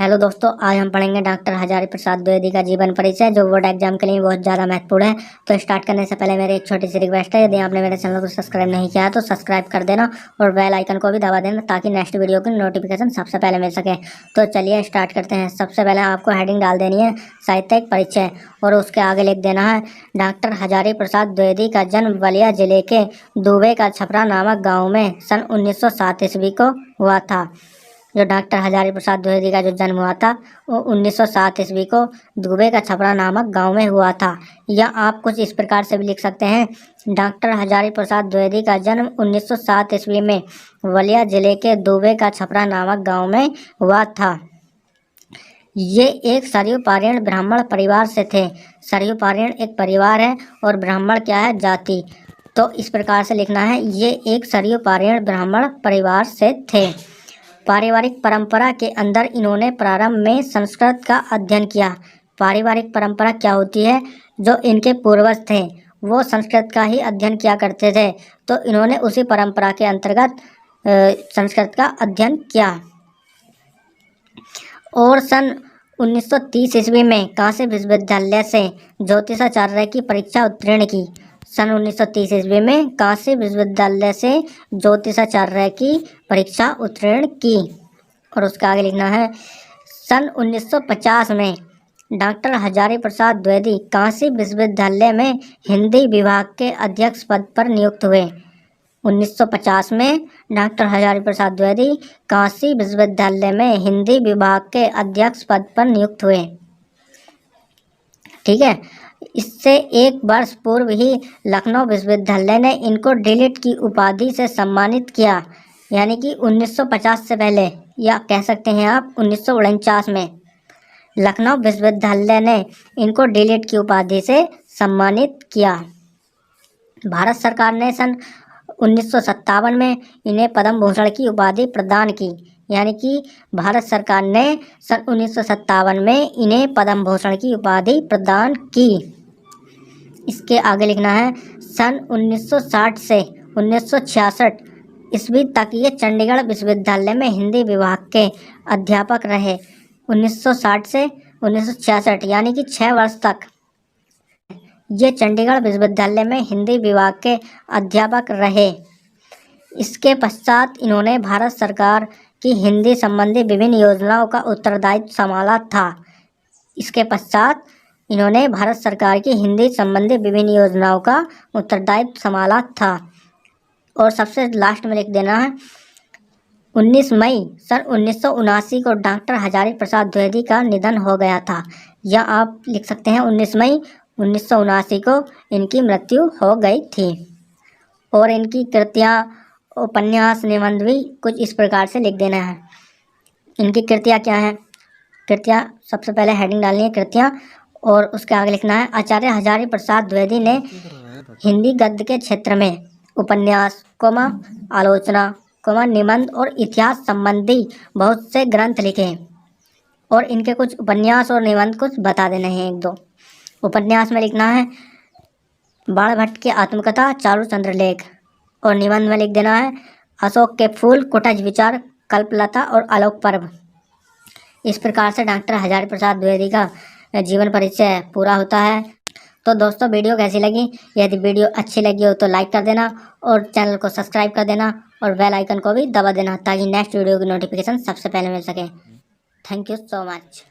Hello दोस्तों, आज हम पढ़ेंगे डॉक्टर हजारी प्रसाद द्विवेदी का जीवन परिचय, जो बोर्ड एग्जाम के लिए बहुत ज़्यादा महत्वपूर्ण है। तो स्टार्ट करने से पहले मेरी एक छोटी सी रिक्वेस्ट है, यदि आपने मेरे चैनल को सब्सक्राइब नहीं किया तो सब्सक्राइब कर देना और बेल आइकन को भी दबा देना, ताकि नेक्स्ट वीडियो की नोटिफिकेशन सबसे पहले मिल सके। तो चलिए स्टार्ट करते हैं। सबसे पहले आपको हेडिंग डाल देनी है साहित्यिक परिचय, और उसके आगे लिख देना है डॉक्टर हजारी प्रसाद द्विवेदी का जन्म बलिया जिले के दुबे का छपरा नामक गाँव में सन 1907 ईस्वी को हुआ था। जो डॉक्टर हजारी प्रसाद द्विवेदी का जो जन्म हुआ था वो 1907 ईस्वी को दुबे का छपरा नामक गांव में हुआ था। या आप कुछ इस प्रकार से भी लिख सकते हैं, डॉक्टर हजारी प्रसाद द्विवेदी का जन्म 1907 ईस्वी में बलिया जिले के दुबे का छपरा नामक गांव में हुआ था। ये एक सरयू पारीण ब्राह्मण परिवार से थे। सरयू पारीण एक परिवार है और ब्राह्मण क्या है, जाति। तो इस प्रकार से लिखना है, ये एक सरयू पारीण ब्राह्मण परिवार से थे। पारिवारिक परंपरा के अंदर इन्होंने प्रारंभ में संस्कृत का अध्ययन किया। पारिवारिक परंपरा क्या होती है, जो इनके पूर्वज थे वो संस्कृत का ही अध्ययन किया करते थे, तो इन्होंने उसी परंपरा के अंतर्गत संस्कृत का अध्ययन किया। और सन 1930 ईस्वी में काशी विश्वविद्यालय से ज्योतिषाचार्य की परीक्षा उत्तीर्ण की। सन 1930 ईस्वी में काशी विश्वविद्यालय से ज्योतिषाचार्य की परीक्षा उत्तीर्ण की। और उसका आगे लिखना है, सन 1950 में डॉक्टर हजारी प्रसाद द्विवेदी काशी विश्वविद्यालय में हिंदी विभाग के अध्यक्ष पद पर नियुक्त हुए। 1950 में डॉक्टर हजारी प्रसाद द्विवेदी काशी विश्वविद्यालय में हिंदी विभाग के अध्यक्ष पद पर नियुक्त हुए। ठीक है, इससे एक वर्ष पूर्व ही लखनऊ विश्वविद्यालय ने इनको डीलिट की उपाधि से सम्मानित किया। यानी कि 1950 से पहले, या कह सकते हैं आप 1949 में लखनऊ विश्वविद्यालय ने इनको डीलिट की उपाधि से सम्मानित किया। भारत सरकार ने सन 1957 में इन्हें पद्म भूषण की उपाधि प्रदान की। यानी कि भारत सरकार ने सन 1957 में इन्हें पद्म भूषण की उपाधि प्रदान की। इसके आगे लिखना है, सन 1960 से 1966 ईस्वी तक ये चंडीगढ़ विश्वविद्यालय में हिंदी विभाग के अध्यापक रहे। 1960 से 1966 यानी कि 6 वर्ष तक ये चंडीगढ़ विश्वविद्यालय में हिंदी विभाग के अध्यापक रहे। इसके पश्चात इन्होंने भारत सरकार की हिंदी संबंधी विभिन्न योजनाओं का उत्तरदायित्व संभाला था। इसके पश्चात इन्होंने भारत सरकार की हिंदी संबंधी विभिन्न योजनाओं का उत्तरदायित्व संभाला था। और सबसे लास्ट में लिख देना है, 19 मई सन 1979 को डॉक्टर हजारी प्रसाद द्विवेदी का निधन हो गया था। या आप लिख सकते हैं 19 मई 1979 को इनकी मृत्यु हो गई थी। और इनकी कृतियाँ, उपन्यास, निबंध भी कुछ इस प्रकार से लिख देना है। इनकी कृतियाँ क्या हैं? कृतियाँ, सबसे पहले हेडिंग डालनी है कृतियाँ, और उसके आगे लिखना है, आचार्य हजारी प्रसाद द्विवेदी ने हिंदी गद्य के क्षेत्र में उपन्यास, आलोचना, निबंध और इतिहास संबंधी बहुत से ग्रंथ लिखे। और इनके कुछ उपन्यास और निबंध कुछ बता देने हैं, एक दो। उपन्यास में लिखना है बाणभट्ट की आत्मकथा चारुचंद्र लेख, और निबंध में लिख देना है अशोक के फूल, कुटज विचार, कल्पलता और आलोक पर्व। इस प्रकार से डॉक्टर हजारी प्रसाद द्विवेदी का जीवन परिचय पूरा होता है। तो दोस्तों, वीडियो कैसी लगी? यदि वीडियो अच्छी लगी हो तो लाइक कर देना और चैनल को सब्सक्राइब कर देना और बेल आइकन को भी दबा देना, ताकि नेक्स्ट वीडियो की नोटिफिकेशन सबसे पहले मिल सके। Thank you so much.